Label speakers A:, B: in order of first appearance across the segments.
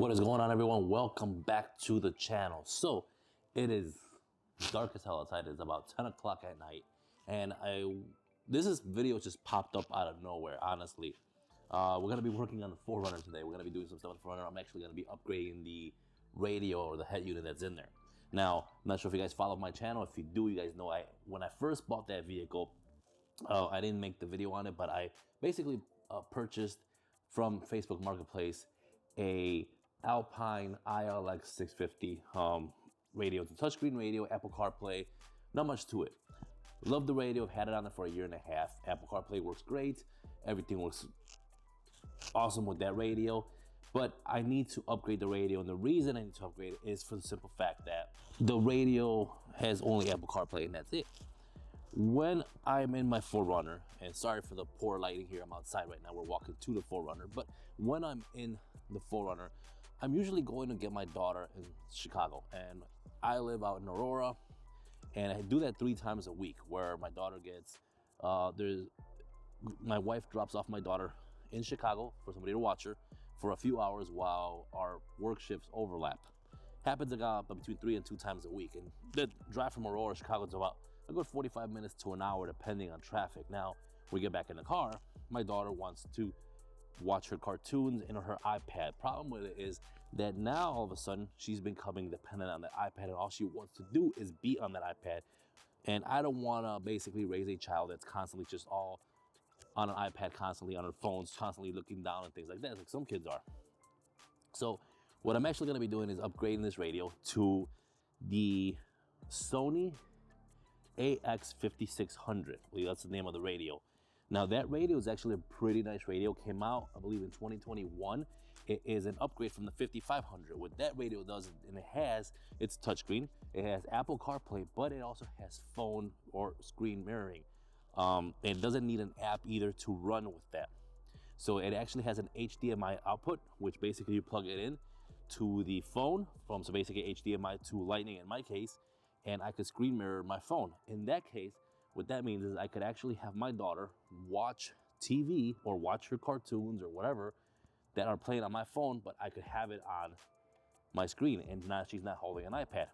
A: What is going on, everyone? Welcome back to the channel. So it is dark as hell outside. It's about 10 o'clock at night, and this video just popped up out of nowhere, honestly. We're gonna be working on the 4Runner today. We're gonna be doing some stuff on the 4Runner. I'm actually gonna be upgrading the radio or the head unit that's in there. Now, I'm not sure if you guys follow my channel. If you do, you guys know when I first bought that vehicle, I didn't make the video on it, but I basically purchased from Facebook Marketplace a Alpine ax5600 radio. It's a touchscreen radio, Apple CarPlay, not much to it. Love the radio, I've had it on there for a year and a half. Apple CarPlay works great, everything works awesome with that radio, but I need to upgrade the radio, and the reason I need to upgrade it is for the simple fact that the radio has only Apple CarPlay, and that's it. When I'm in my 4Runner, and sorry for the poor lighting here, I'm outside right now, we're walking to the 4Runner, but when I'm in the 4Runner, I'm usually going to get my daughter in Chicago, and I live out in Aurora, and I do that 3 times a week, where my daughter gets, my wife drops off my daughter in Chicago for somebody to watch her for a few hours while our work shifts overlap. Happens about between 3 and 2 times a week, and the drive from Aurora to Chicago is about a good 45 minutes to an hour, depending on traffic. Now, we get back in the car, my daughter wants to watch her cartoons in her iPad. Problem with it is that now all of a sudden she's becoming dependent on the iPad, and all she wants to do is be on that iPad. And I don't want to basically raise a child that's constantly just all on an iPad, constantly on her phones, constantly looking down and things like that, like some kids are. So what I'm actually going to be doing is upgrading this radio to the Sony ax5600. I believe that's the name of the radio. Now, that radio is actually a pretty nice radio. Came out, I believe, in 2021. It is an upgrade from the 5500. What that radio does, and it's touchscreen. It has Apple CarPlay, but it also has phone or screen mirroring. It doesn't need an app either to run with that. So it actually has an HDMI output, which basically you plug it in to the phone so basically HDMI to Lightning in my case, and I could screen mirror my phone. In that case, what that means is I could actually have my daughter watch TV or watch her cartoons or whatever that are playing on my phone, but I could have it on my screen, and now she's not holding an iPad.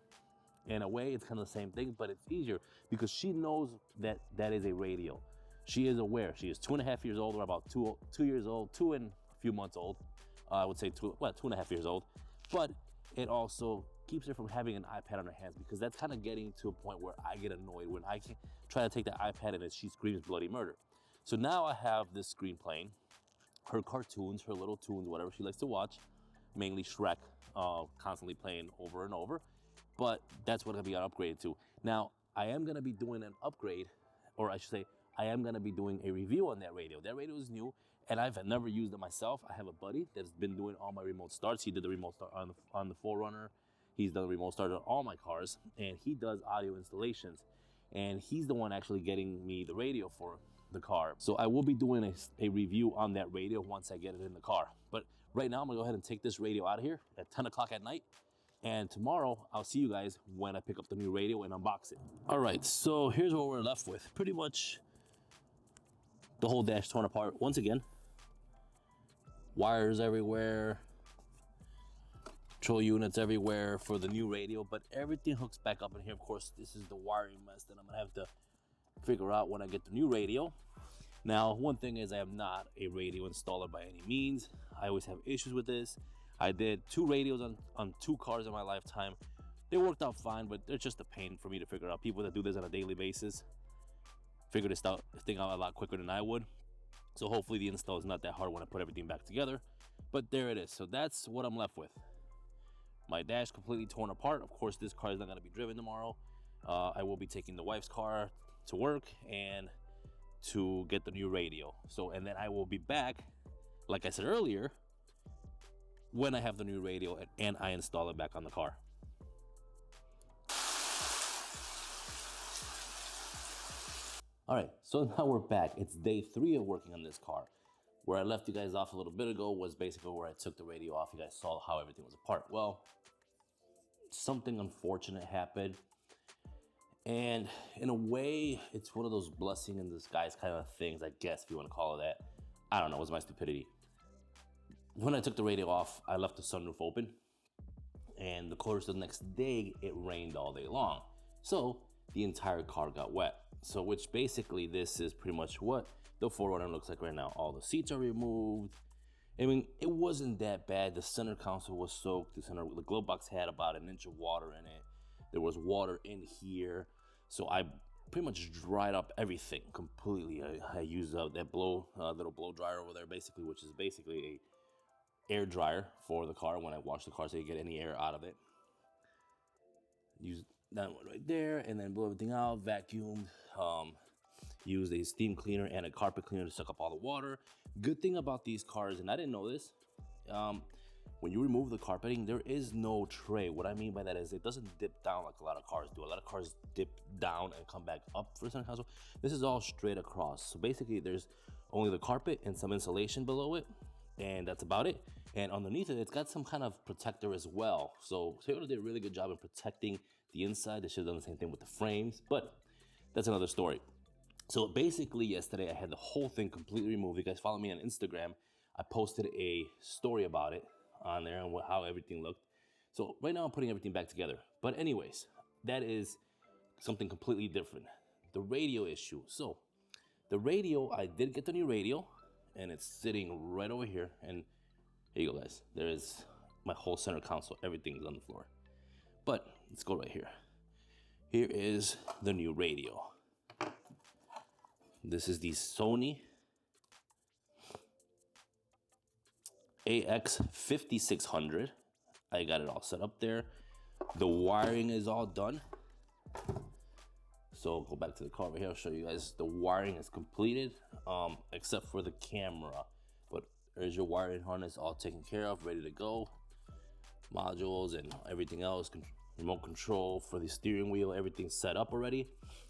A: In a way, it's kind of the same thing, but it's easier because she knows that that is a radio. She is aware. She is 2.5 years old, or about 2 years old, 2 and a few months old. I would say 2.5 years old. But it also keeps her from having an iPad on her hands, because that's kind of getting to a point where I get annoyed when I can try to take the iPad and she screams bloody murder. So now I have this screen playing her cartoons, her little tunes, whatever she likes to watch, mainly Shrek, constantly playing over and over. But that's what I'm going to be upgraded to. Now, I am going to be doing an upgrade, or I should say, I am going to be doing a review on that radio. That radio is new, and I've never used it myself. I have a buddy that's been doing all my remote starts. He did the remote start on the 4Runner. He's done the remote start on all my cars, and he does audio installations. And he's the one actually getting me the radio for the car. So I will be doing a review on that radio once I get it in the car. But right now, I'm going to go ahead and take this radio out of here at 10 o'clock at night. And tomorrow, I'll see you guys when I pick up the new radio and unbox it. All right, so here's what we're left with. Pretty much the whole dash torn apart once again. Wires everywhere. Control units everywhere for the new radio, but everything hooks back up in here. Of course, this is the wiring mess that I'm gonna have to figure out when I get the new radio. Now, one thing is I am not a radio installer by any means. I always have issues with this. I did 2 radios on 2 cars in my lifetime. They worked out fine, but they're just a pain for me to figure out. People that do this on a daily basis figure this thing out a lot quicker than I would. So hopefully the install is not that hard when I put everything back together. But there it is. So that's what I'm left with. My dash completely torn apart. Of course, this car is not going to be driven tomorrow. I will be taking the wife's car to work and to get the new radio. So, and then I will be back, like I said earlier, when I have the new radio and I install it back on the car. All right, so now we're back. It's day 3 of working on this car. Where I left you guys off a little bit ago was basically where I took the radio off. You guys saw how everything was apart. Well, something unfortunate happened. And in a way, it's one of those blessing in disguise kind of things, I guess, if you want to call it that. I don't know, it was my stupidity. When I took the radio off, I left the sunroof open, and of course the next day it rained all day long. So the entire car got wet. So which basically this is pretty much what the 4Runner looks like right now. All the seats are removed. I mean, it wasn't that bad. The center console was soaked. The glove box had about an inch of water in it. There was water in here. So I pretty much dried up everything completely. I used that little blow dryer over there, basically, which is basically a air dryer for the car when I wash the car so you get any air out of it. Use that one right there, and then blow everything out, vacuumed. Used a steam cleaner and a carpet cleaner to suck up all the water. Good thing about these cars, and I didn't know this, when you remove the carpeting, there is no tray. What I mean by that is it doesn't dip down like a lot of cars do. A lot of cars dip down and come back up for the center console. This is all straight across. So basically there's only the carpet and some insulation below it, and that's about it. And underneath it, it's got some kind of protector as well. So Toyota did a really good job in protecting the inside. They should have done the same thing with the frames, but that's another story. So basically yesterday I had the whole thing completely removed. If you guys follow me on Instagram, I posted a story about it on there and how everything looked. So right now I'm putting everything back together. But anyways, that is something completely different. The radio issue. So the radio, I did get the new radio, and it's sitting right over here. And here you go, guys. There is my whole center console. Everything's on the floor. But let's go right here. Here is the new radio. This is the Sony ax5600. I got it all set up there. The wiring is all done. So go back to the car over here. I'll show you guys. The wiring is completed, except for the camera. But there's your wiring harness all taken care of, ready to go. Modules and everything else. Remote control for the steering wheel. Everything's set up already.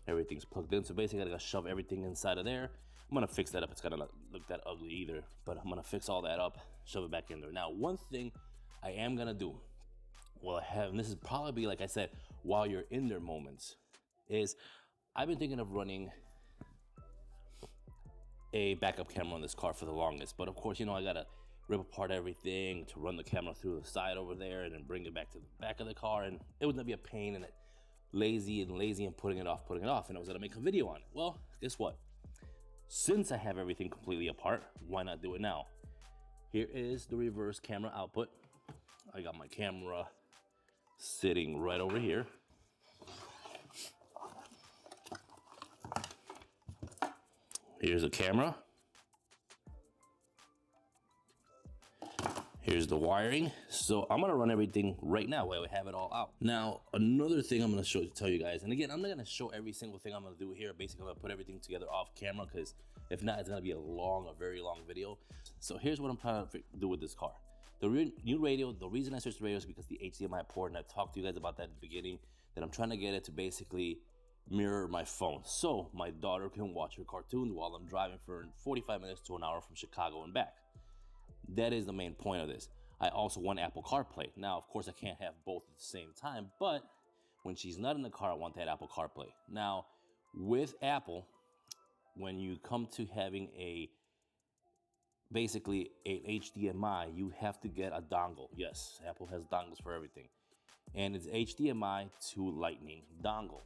A: Everything's plugged in. So basically, I gotta shove everything inside of there. I'm gonna fix that up. It's gonna not look that ugly either, but I'm gonna fix all that up, shove it back in there. Now, one thing I am gonna do, well, and this is probably, like I said, while you're in there moments, is I've been thinking of running a backup camera on this car for the longest. But of course, you know, I gotta rip apart everything to run the camera through the side over there and then bring it back to the back of the car. And it would not be a pain and lazy and putting it off. And I was gonna make a video on it. Well, guess what? Since I have everything completely apart, why not do it now? Here is the reverse camera output. I got my camera sitting right over here. Here's the camera. Here's the wiring. So I'm gonna run everything right now while we have it all out. Now, another thing I'm gonna tell you guys, and again, I'm not gonna show every single thing I'm gonna do here. Basically, I'm gonna put everything together off camera, because if not, it's gonna be a very long video. So here's what I'm trying to do with this car. The new radio, the reason I switched the radio is because the HDMI port, and I talked to you guys about that at the beginning, that I'm trying to get it to basically mirror my phone. So my daughter can watch her cartoons while I'm driving for 45 minutes to an hour from Chicago and back. That is the main point of this. I also want Apple CarPlay. Now, of course, I can't have both at the same time, but when she's not in the car, I want that Apple CarPlay. Now, with Apple, when you come to having basically an HDMI, you have to get a dongle. Yes, Apple has dongles for everything. And it's HDMI to Lightning dongle.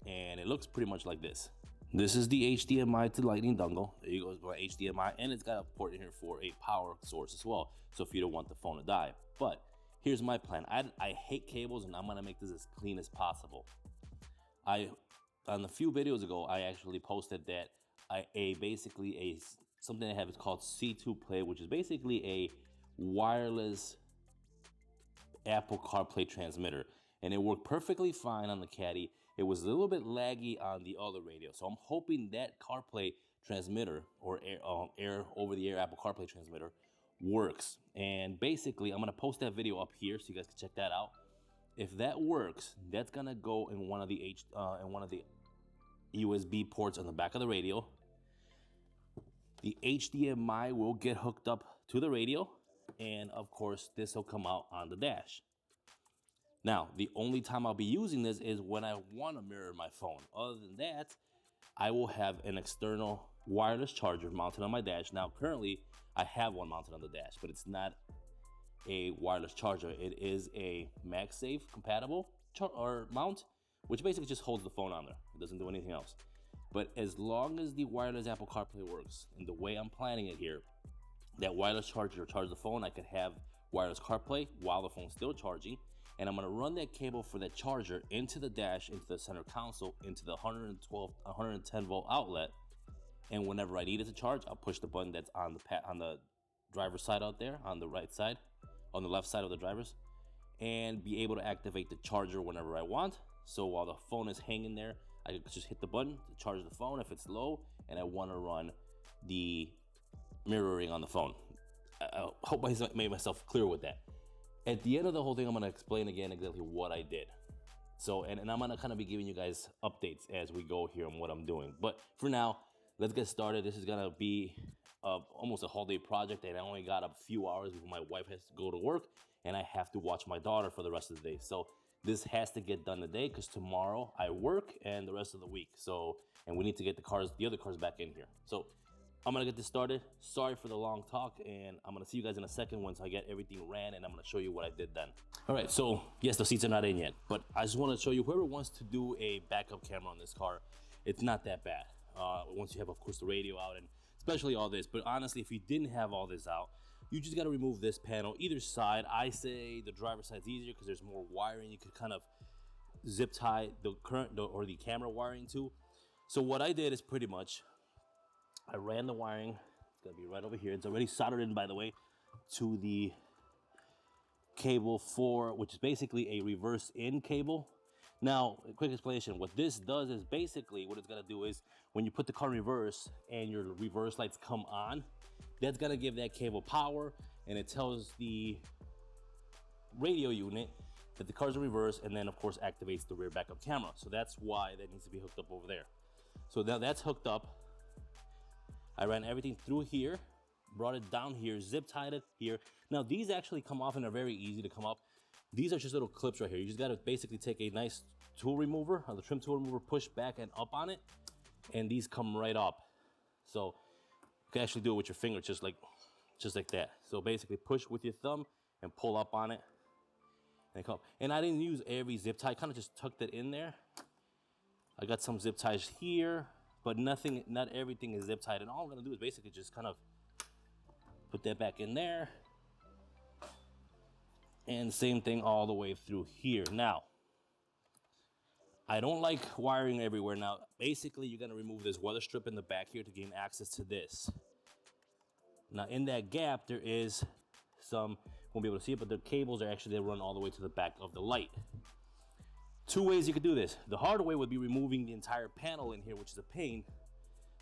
A: And it looks pretty much like this. This is the HDMI to Lightning dongle. There you go, my HDMI, and it's got a port in here for a power source as well. So if you don't want the phone to die. But here's my plan. I hate cables, and I'm gonna make this as clean as possible. On a few videos ago, I actually posted that something I have is called C2 Play, which is basically a wireless Apple CarPlay transmitter. And it worked perfectly fine on the Caddy. It was a little bit laggy on the other radio. So I'm hoping that CarPlay transmitter, or air over-the-air Apple CarPlay transmitter, works. And basically, I'm gonna post that video up here so you guys can check that out. If that works, that's gonna go in one of the USB ports on the back of the radio. The HDMI will get hooked up to the radio, and of course, this will come out on the dash. Now, the only time I'll be using this is when I want to mirror my phone. Other than that, I will have an external wireless charger mounted on my dash. Now, currently, I have one mounted on the dash, but it's not a wireless charger. It is a MagSafe compatible or mount, which basically just holds the phone on there. It doesn't do anything else. But as long as the wireless Apple CarPlay works, and the way I'm planning it here, that wireless charger to charge the phone, I could have wireless CarPlay while the phone's still charging, and I'm gonna run that cable for that charger into the dash, into the center console, into the 110 volt outlet, and whenever I need it to charge, I'll push the button that's on the driver's side out there, on the right side, on the left side of the driver's, and be able to activate the charger whenever I want. So while the phone is hanging there, I can just hit the button to charge the phone if it's low and I want to run the mirroring on the phone. I hope I made myself clear with that. At the end of the whole thing, I'm going to explain again exactly what I did. So, and I'm going to kind of be giving you guys updates as we go here on what I'm doing. But for now, let's get started. This is going to be almost a whole day project, and I only got a few hours before my wife has to go to work, and I have to watch my daughter for the rest of the day. So this has to get done today because tomorrow I work and the rest of the week. So, and we need to get the other cars back in here. So I'm gonna get this started. Sorry for the long talk, and I'm gonna see you guys in a second once I get everything ran, and I'm gonna show you what I did then. All right, so yes, the seats are not in yet, but I just wanna show you, whoever wants to do a backup camera on this car, it's not that bad. Once you have, of course, the radio out and especially all this. But honestly, if you didn't have all this out, you just got to remove this panel either side. I say the driver's side is easier because there's more wiring. You could kind of zip tie the current or the camera wiring to. So what I did is pretty much I ran the wiring. It's gonna be right over here. It's already soldered in, by the way, to the cable 4, which is basically a reverse in cable. Now, a quick explanation. What this does is basically what it's gonna do is when you put the car in reverse and your reverse lights come on, that's gonna give that cable power, and it tells the radio unit that the car's in reverse, and then of course activates the rear backup camera. So that's why that needs to be hooked up over there. So now that's hooked up. I ran everything through here, brought it down here, zip tied it here. Now these actually come off and are very easy to come up. These are just little clips right here. You just gotta basically take a nice tool remover, or the trim tool remover, push back and up on it, and these come right up. So you can actually do it with your finger, just like that. So basically push with your thumb and pull up on it and come up. And I didn't use every zip tie, kind of just tucked it in there. I got some zip ties here, but not everything is zip tied. And all I'm gonna do is basically just kind of put that back in there. And same thing all the way through here. Now, I don't like wiring everywhere. Now, basically, you're gonna remove this weather strip in the back here to gain access to this. Now, in that gap, there is some, won't be able to see it, but the cables are actually, they run all the way to the back of the light. Two ways you could do this. The hard way would be removing the entire panel in here, which is a pain,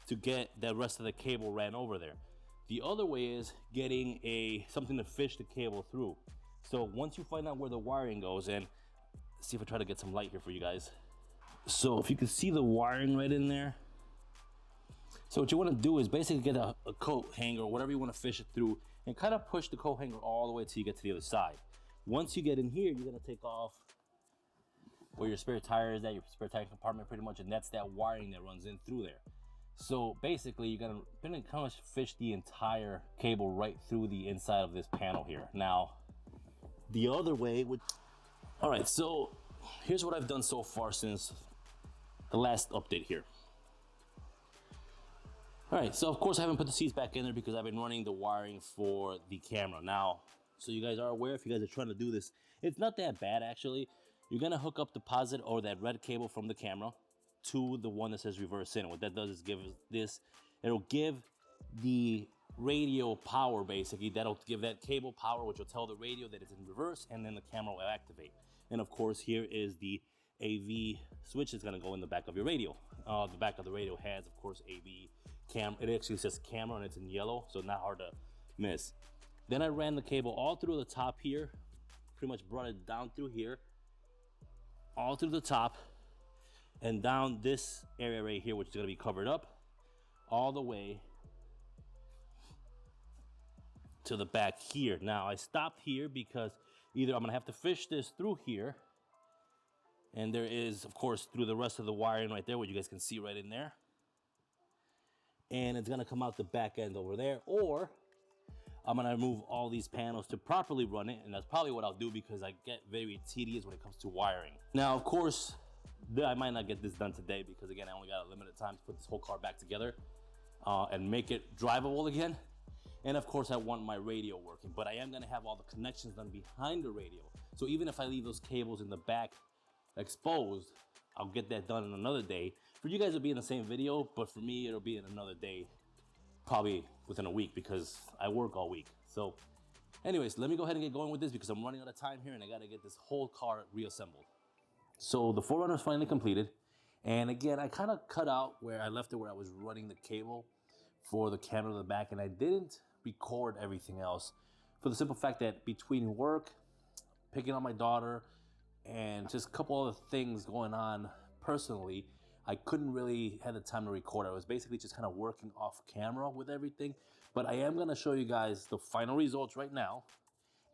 A: to get the rest of the cable ran over there. The other way is getting something to fish the cable through. So once you find out where the wiring goes, and see if I try to get some light here for you guys. So if you can see the wiring right in there. So what you want to do is basically get a coat hanger or whatever you want to fish it through, and kind of push the coat hanger all the way till you get to the other side. Once you get in here, you're going to take off where your spare tire is at, your spare tire compartment pretty much, and that's that wiring that runs in through there. So basically you're gonna kind of fish the entire cable right through the inside of this panel here. Now, the other way would, all right, so here's what I've done so far since the last update here. All right, so of course I haven't put the seats back in there because I've been running the wiring for the camera. Now, so you guys are aware, if you guys are trying to do this, it's not that bad actually. You're gonna hook up the positive or that red cable from the camera to the one that says reverse in. What that does is it'll give the radio power basically. That'll give that cable power, which will tell the radio that it's in reverse, and then the camera will activate. And of course, here is the AV switch that's gonna go in the back of your radio. The back of the radio has, of course, AV cam. It actually says camera and it's in yellow, so not hard to miss. Then I ran the cable all through the top here, pretty much brought it down through here, all through the top, and down this area right here, which is gonna be covered up, all the way to the back here. Now, I stopped here because either I'm gonna have to fish this through here, and there is, of course, through the rest of the wiring right there, what you guys can see right in there. and it's gonna come out the back end over there, or I'm gonna remove all these panels to properly run it, and that's probably what I'll do because I get very tedious when it comes to wiring. Now, of course, I might not get this done today because again, I only got a limited time to put this whole car back together and make it drivable again. And of course, I want my radio working, but I am gonna have all the connections done behind the radio. So even if I leave those cables in the back exposed, I'll get that done in another day. For you guys, it'll be in the same video, but for me, it'll be in another day, probably within a week because I work all week. So anyways, let me go ahead and get going with this because I'm running out of time here and I gotta get this whole car reassembled. So the 4Runner is finally completed. And again, I kind of cut out where I left it, where I was running the cable for the camera in the back, and I didn't record everything else for the simple fact that between work, picking up my daughter, and just a couple other things going on personally, I couldn't really have the time to record. I was basically just kind of working off camera with everything, but I am gonna show you guys the final results right now.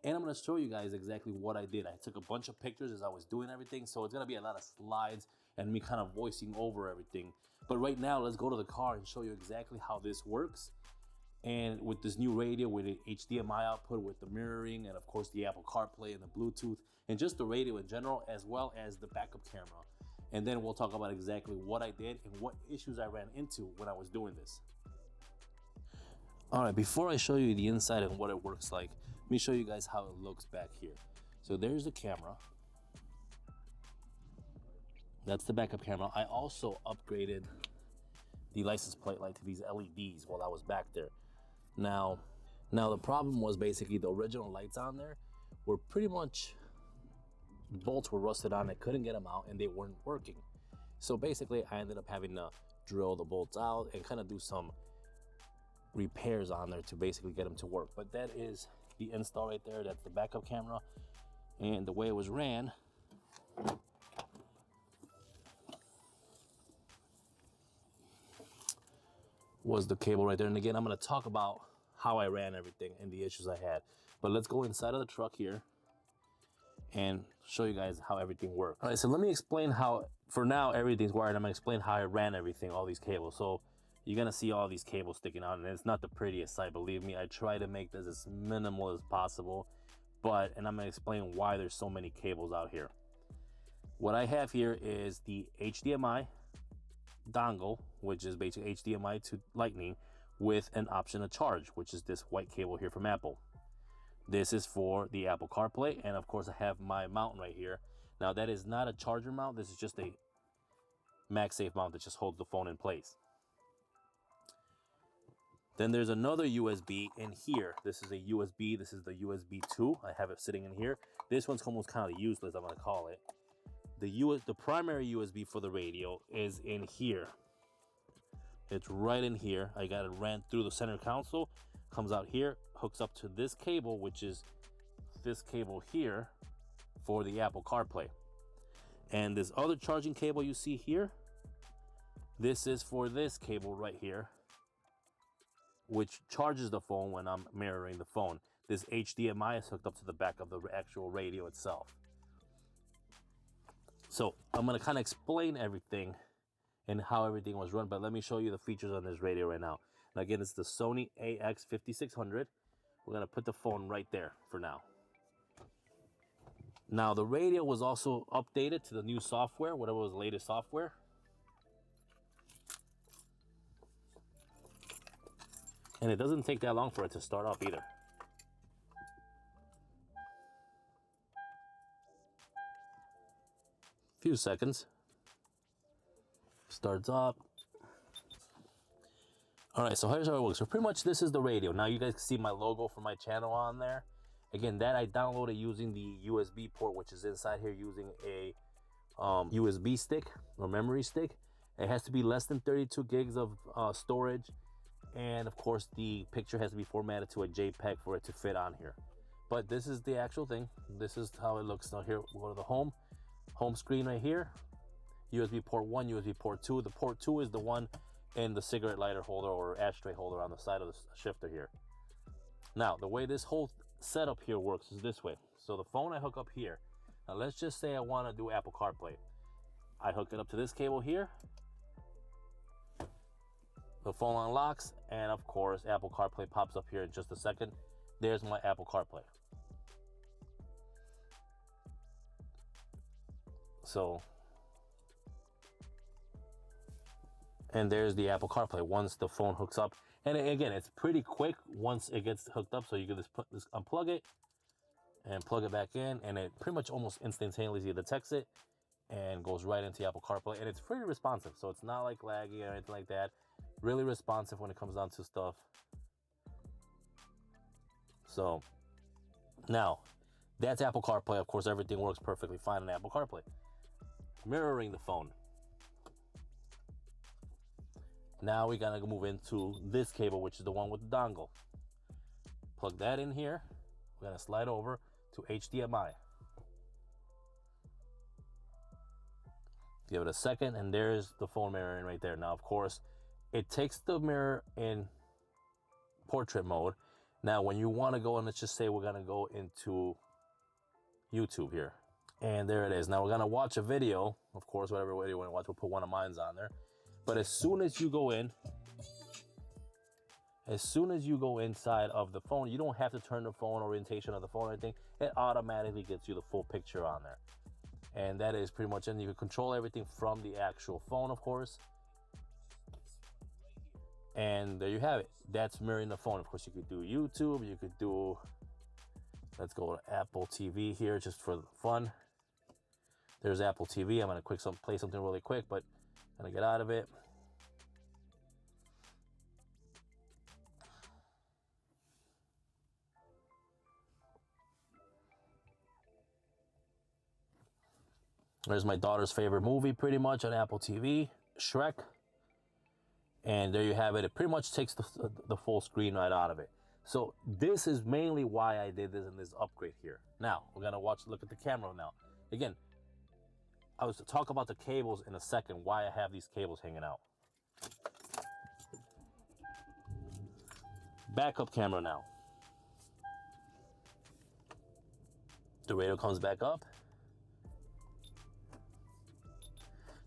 A: And I'm gonna show you guys exactly what I did. I took a bunch of pictures as I was doing everything, so it's gonna be a lot of slides and me kind of voicing over everything. But right now, let's go to the car and show you exactly how this works. And with this new radio, with the HDMI output, with the mirroring, and of course the Apple CarPlay and the Bluetooth, and just the radio in general, as well as the backup camera. And then we'll talk about exactly what I did and what issues I ran into when I was doing this. All right, before I show you the inside and what it works like, let me show you guys how it looks back here. So there's the camera. That's the backup camera. I also upgraded the license plate light to these LEDs while I was back there. Now the problem was basically the original lights on there were pretty much, the bolts were rusted on. I couldn't get them out and they weren't working. So basically I ended up having to drill the bolts out and kind of do some repairs on there to basically get them to work. But that is the install right there. That's the backup camera. And the way it was ran, was the cable right there. And again, I'm gonna talk about how I ran everything and the issues I had. But let's go inside of the truck here and show you guys how everything works. All right, so let me explain how, for now, everything's wired. I'm gonna explain how I ran everything, all these cables. So you're gonna see all these cables sticking out, and it's not the prettiest sight, believe me. I try to make this as minimal as possible, and I'm gonna explain why there's so many cables out here. What I have here is the HDMI dongle, which is basically HDMI to Lightning with an option to charge, which is this white cable here from Apple. This is for the Apple CarPlay, and of course I have my mount right here. Now that is not a charger mount, this is just a MagSafe mount that just holds the phone in place. Then there's another USB in here. This is a USB, this is the USB 2. I have it sitting in here. This one's almost kind of useless, I'm gonna call it. The primary USB for the radio is in here. It's right in here. I got it ran through the center console, comes out here, hooks up to this cable, which is this cable here for the Apple CarPlay. And this other charging cable you see here, this is for this cable right here, which charges the phone when I'm mirroring the phone. This HDMI is hooked up to the back of the actual radio itself. So I'm gonna kind of explain everything and how everything was run, but let me show you the features on this radio right now. And again, it's the Sony ax5600. We're gonna put the phone right there for now. Now the radio was also updated to the new software, whatever was the latest software. And it doesn't take that long for it to start up either. Few seconds. Starts up. All right, so here's how it works. So pretty much this is the radio. Now you guys can see my logo for my channel on there. Again, that I downloaded using the USB port, which is inside here using a USB stick or memory stick. It has to be less than 32 gigs of storage. And of course the picture has to be formatted to a JPEG for it to fit on here. But this is the actual thing. This is how it looks. Now here, we'll go to the home screen right here. USB port 1, USB port 2. The port 2 is the one in the cigarette lighter holder or ashtray holder on the side of the shifter here. Now, the way this whole setup here works is this way. So the phone I hook up here. Now let's just say I want to do Apple CarPlay. I hook it up to this cable here. The phone unlocks, and of course, Apple CarPlay pops up here in just a second. There's my Apple CarPlay. So, and there's the Apple CarPlay once the phone hooks up. And again, it's pretty quick once it gets hooked up. So you can just unplug it and plug it back in, and it pretty much almost instantaneously detects it and goes right into Apple CarPlay. And it's pretty responsive, so it's not like laggy or anything like that. Really responsive when it comes down to stuff. So now that's Apple CarPlay. Of course, everything works perfectly fine in Apple CarPlay. Mirroring the phone. Now we gotta move into this cable, which is the one with the dongle. Plug that in here. We're gonna slide over to HDMI. Give it a second, and there's the phone mirroring right there. Now, of course, it takes the mirror in portrait mode. Now, when you want to go, and let's just say we're gonna go into YouTube here, and there it is. Now we're gonna watch a video. Of course, whatever video you want to watch, we'll put one of mine's on there. But as soon as you go inside of the phone, you don't have to turn the phone orientation of the phone or anything. It automatically gets you the full picture on there. And that is pretty much it. You can control everything from the actual phone, of course. And there you have it. That's mirroring the phone. Of course, you could do YouTube. You could do, let's go to Apple TV here just for fun. There's Apple TV. I'm going to play something really quick, but I'm going to get out of it. There's my daughter's favorite movie pretty much on Apple TV, Shrek. And there you have it. It pretty much takes the full screen right out of it. So this is mainly why I did this in this upgrade here. Now, we're going to look at the camera now. Again, I was to talk about the cables in a second, why I have these cables hanging out. Backup camera now. The radio comes back up.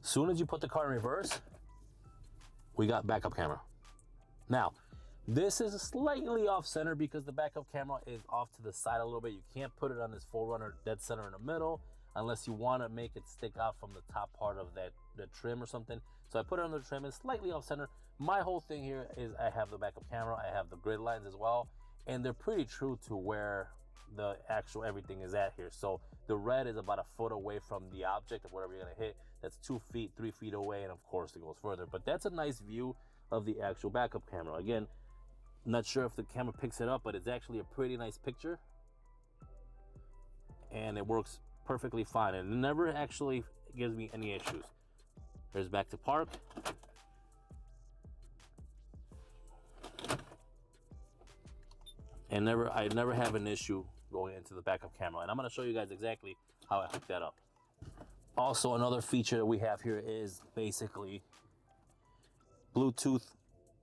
A: Soon as you put the car in reverse, we got backup camera. Now, this is slightly off center because the backup camera is off to the side a little bit. You can't put it on this 4Runner dead center in the middle unless you want to make it stick out from the top part of the trim or something. So I put it on the trim. It's slightly off center. My whole thing here is I have the backup camera. I have the grid lines as well. And they're pretty true to where the actual everything is at here. So the red is about a foot away from the object of whatever you're going to hit. That's 2 feet, 3 feet away. And of course it goes further. But that's a nice view of the actual backup camera. Again, not sure if the camera picks it up, but it's actually a pretty nice picture. And it works perfectly fine. And it never actually gives me any issues. There's back to park. And I never have an issue going into the backup camera. And I'm going to show you guys exactly how I hook that up. Also, another feature that we have here is basically Bluetooth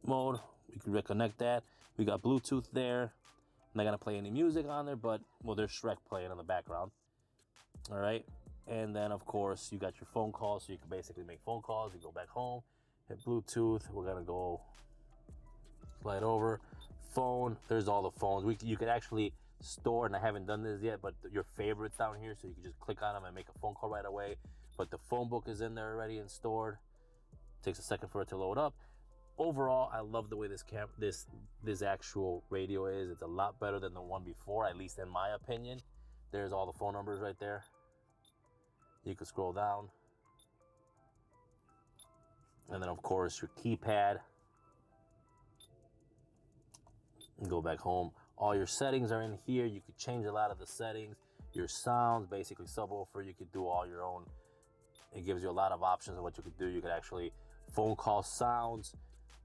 A: mode. We can reconnect that. We got Bluetooth there. I'm not going to play any music on there, but, well, there's Shrek playing in the background. All right. And then, of course, you got your phone calls, so you can basically make phone calls. You go back home, hit Bluetooth. We're going to go slide over. Phone, there's all the phones. You could actually store, and I haven't done this yet, but your favorites down here, so you can just click on them and make a phone call right away. But the phone book is in there already and stored. Takes a second for it to load up. Overall, I love the way this actual radio is. It's a lot better than the one before, at least in my opinion. There's all the phone numbers right there. You can scroll down. And then, of course, your keypad. And go back home. All your settings are in here. You could change a lot of the settings. Your sounds, basically subwoofer, you could do all your own. It gives you a lot of options of what you could do. You could actually phone call sounds,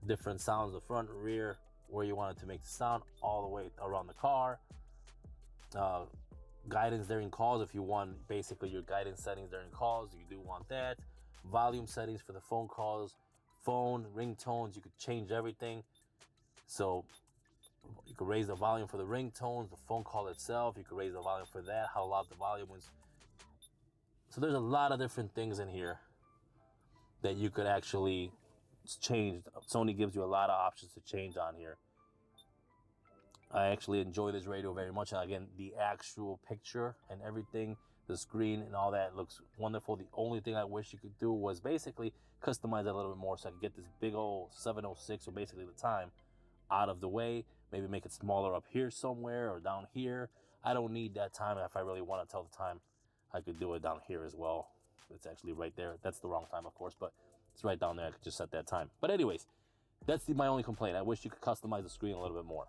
A: different sounds, the front, rear, where you want it to make the sound, all the way around the car. Guidance during calls, if you want basically your guidance settings during calls, you do want that. Volume settings for the phone calls, phone, ringtones, you could change everything. So you could raise the volume for the ringtones, the phone call itself. You could raise the volume for that, how loud the volume is. So there's a lot of different things in here that you could actually changed. Sony gives you a lot of options to change on here. I actually enjoy this radio very much. And again, the actual picture and everything, the screen and all that looks wonderful. The only thing I wish you could do was basically customize it a little bit more so I could get this big old 706, or basically the time, out of the way. Maybe make it smaller up here somewhere or down here. I don't need that time. If I really want to tell the time, I could do it down here as well. It's actually right there. That's the wrong time, of course, but it's right down there. I could just set that time. But anyways, that's my only complaint. I wish you could customize the screen a little bit more.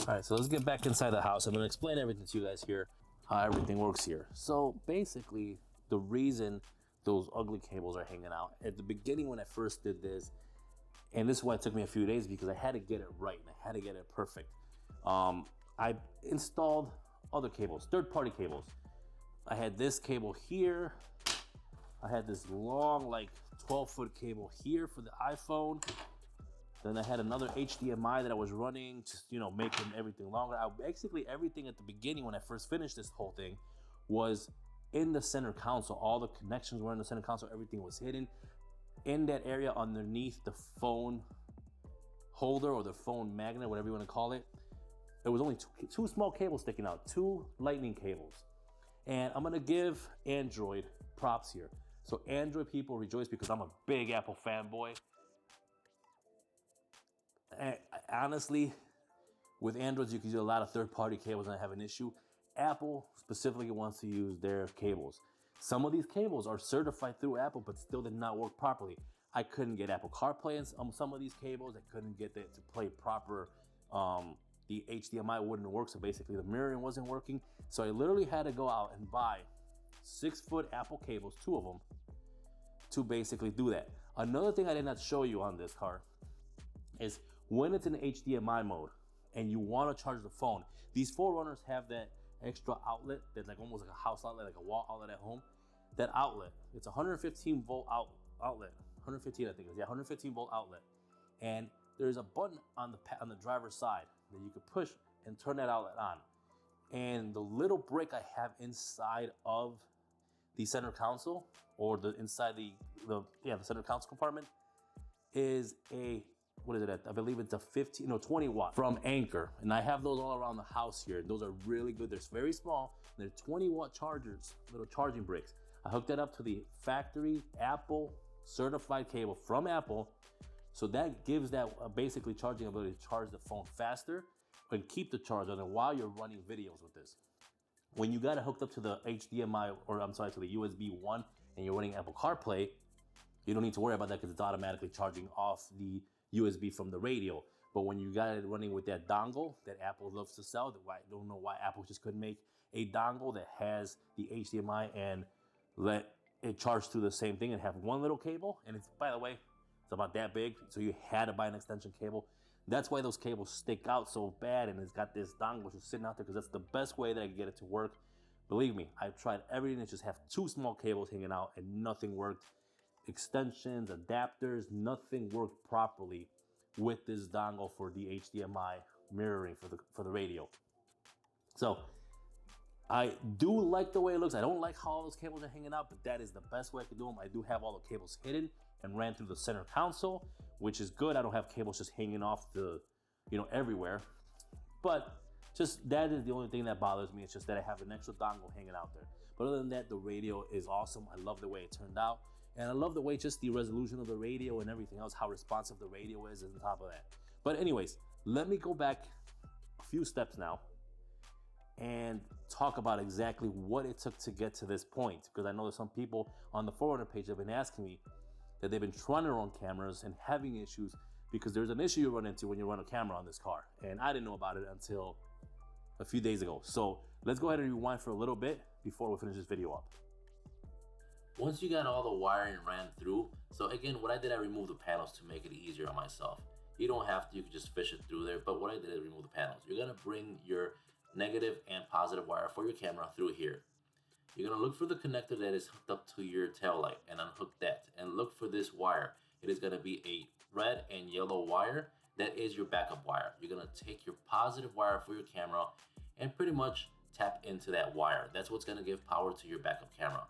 A: All right, so let's get back inside the house. I'm gonna explain everything to you guys here, how everything works here. So basically, the reason those ugly cables are hanging out, at the beginning when I first did this, and this is why it took me a few days, because I had to get it right and I had to get it perfect. I installed other cables, third-party cables. I had this cable here. I had this long, like 12-foot cable here for the iPhone. Then I had another HDMI that I was running, just, you know, making everything longer. Basically, everything at the beginning when I first finished this whole thing was in the center console. All the connections were in the center console. Everything was hidden in that area underneath the phone holder or the phone magnet, whatever you want to call it. There was only two small cables sticking out, 2 lightning cables. And I'm gonna give Android props here. So Android people rejoice, because I'm a big Apple fanboy. And honestly, with Androids, you can use a lot of third-party cables and I have an issue. Apple specifically wants to use their cables. Some of these cables are certified through Apple, but still did not work properly. I couldn't get Apple CarPlay on some of these cables. I couldn't get it to play proper. The HDMI wouldn't work, so basically the mirroring wasn't working. So I literally had to go out and buy 6-foot Apple cables, 2 of them, to basically do that. Another thing I did not show you on this car is when it's in HDMI mode and you want to charge the phone, these 4Runners have that extra outlet that's like almost like a house outlet, like a wall outlet at home. That outlet, it's a 115 volt outlet, 115 I think it is, yeah, 115 volt outlet. And there's a button on the driver's side that you could push and turn that outlet on. And the little brick I have inside of the center console, or inside the center console compartment, is a, what is it at? I believe it's a 20 watt from Anker. And I have those all around the house here. Those are really good. They're very small. They're 20 watt chargers, little charging bricks. I hooked that up to the factory Apple certified cable from Apple. So that gives that basically charging ability to charge the phone faster and keep the charge on it while you're running videos with this. When you got it hooked up to the HDMI, or I'm sorry, to the USB 1, and you're running Apple CarPlay, you don't need to worry about that because it's automatically charging off the USB from the radio. But when you got it running with that dongle that Apple loves to sell, I don't know why Apple just couldn't make a dongle that has the HDMI and let it charge through the same thing and have one little cable. And it's, by the way, it's about that big, so you had to buy an extension cable. That's why those cables stick out so bad, and it's got this dongle just sitting out there, because that's the best way that I can get it to work. Believe me, I've tried everything to just have 2 small cables hanging out and nothing worked. Extensions, adapters, nothing worked properly with this dongle for the HDMI mirroring for the radio. So I do like the way it looks. I don't like how all those cables are hanging out, but that is the best way I could do them. I do have all the cables hidden and ran through the center console, which is good. I don't have cables just hanging off everywhere. But just that is the only thing that bothers me. It's just that I have an extra dongle hanging out there. But other than that, the radio is awesome. I love the way it turned out. And I love the way just the resolution of the radio and everything else, how responsive the radio is on top of that. But anyways, let me go back a few steps now and talk about exactly what it took to get to this point. Because I know there's some people on the 4Runner page that have been asking me that they've been trying to run cameras and having issues, because there's an issue you run into when you run a camera on this car. And I didn't know about it until a few days ago. So let's go ahead and rewind for a little bit before we finish this video up. Once you got all the wiring ran through, so again, what I did, I removed the panels to make it easier on myself. You don't have to, you can just fish it through there, but what I did is remove the panels. You're gonna bring your negative and positive wire for your camera through here. You're gonna look for the connector that is hooked up to your tail light and unhook that, and look for this wire. It is gonna be a red and yellow wire. That is your backup wire. You're gonna take your positive wire for your camera and pretty much tap into that wire. That's what's gonna give power to your backup camera.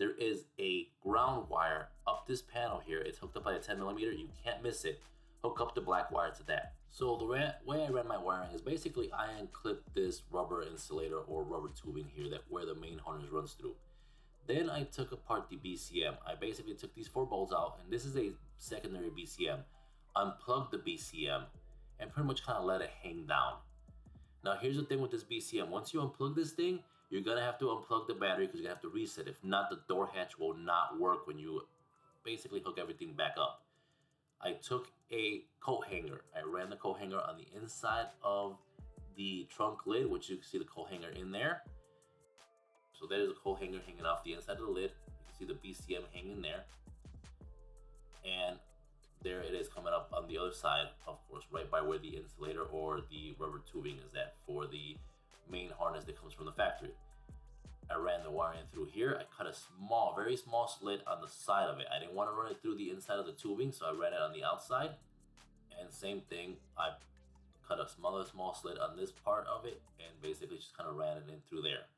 A: there is a ground wire up this panel here. It's hooked up by a 10mm. You can't miss it. Hook up the black wire to that. So the way I ran my wiring is basically I unclipped this rubber insulator or rubber tubing here where the main harness runs through. Then I took apart the BCM. I basically took these 4 bolts out, and this is a secondary BCM. Unplugged the BCM and pretty much kind of let it hang down. Now here's the thing with this BCM. Once you unplug this thing, you're gonna have to unplug the battery because you're gonna have to reset. If not, the door hatch will not work when you basically hook everything back up. I took a coat hanger. I ran the coat hanger on the inside of the trunk lid, which you can see the coat hanger in there. So there's a coat hanger hanging off the inside of the lid. You can see the BCM hanging there. And there it is coming up on the other side, of course, right by where the insulator or the rubber tubing is at for the main harness that comes from the factory. I ran the wiring through here. I cut a small, very small slit on the side of it. I didn't want to run it through the inside of the tubing, so I ran it on the outside. And same thing, I cut a small slit on this part of it and basically just kind of ran it in through there.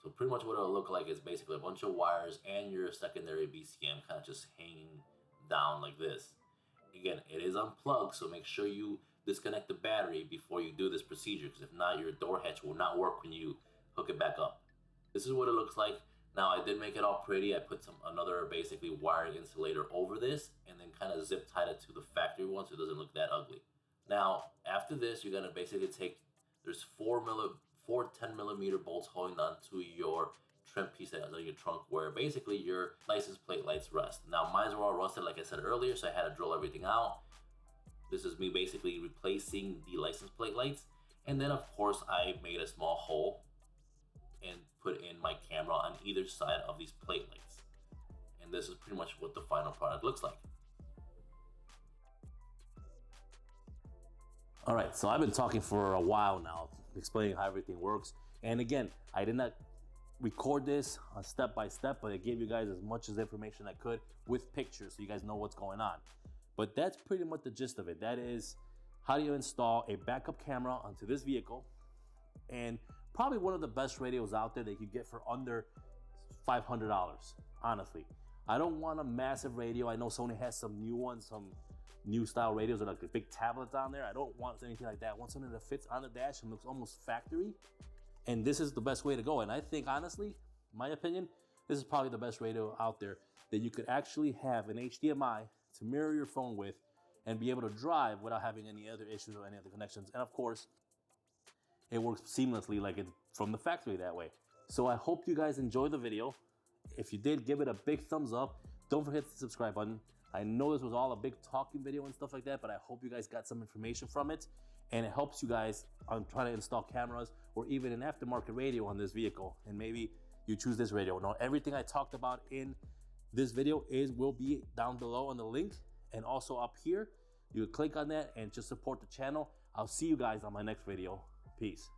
A: So pretty much what it'll look like is basically a bunch of wires and your secondary BCM kind of just hanging down like this. Again, it is unplugged, so make sure you disconnect the battery before you do this procedure, because if not, your door hatch will not work when you hook it back up. This is what it looks like. Now I did make it all pretty. I put another basically wiring insulator over this and then kind of zip tied it to the factory one so it doesn't look that ugly. Now after this, you're gonna basically take, there's 4 10mm bolts holding on to your trim piece that is on your trunk where basically your license plate lights rest. Now mine were all rusted like I said earlier, so I had to drill everything out. This is me basically replacing the license plate lights. And then of course I made a small hole and put in my camera on either side of these plate lights. And this is pretty much what the final product looks like. All right, so I've been talking for a while now, explaining how everything works. And again, I did not record this step by step, but I gave you guys as much as information I could with pictures so you guys know what's going on. But that's pretty much the gist of it. That is how do you install a backup camera onto this vehicle, and probably one of the best radios out there that you get for under $500, honestly. I don't want a massive radio. I know Sony has some new ones, some new style radios with like the big tablets on there. I don't want anything like that. I want something that fits on the dash and looks almost factory. And this is the best way to go. And I think, honestly, my opinion, this is probably the best radio out there that you could actually have an HDMI to mirror your phone with and be able to drive without having any other issues or any other connections. And of course, it works seamlessly like it from the factory that way. So I hope you guys enjoyed the video. If you did, give it a big thumbs up. Don't forget the subscribe button. I know this was all a big talking video and stuff like that, but I hope you guys got some information from it and it helps you guys on trying to install cameras or even an aftermarket radio on this vehicle. And maybe you choose this radio. Now, everything I talked about in this video will be down below on the link and also up here. You click on that and just support the channel. I'll see you guys on my next video. Peace.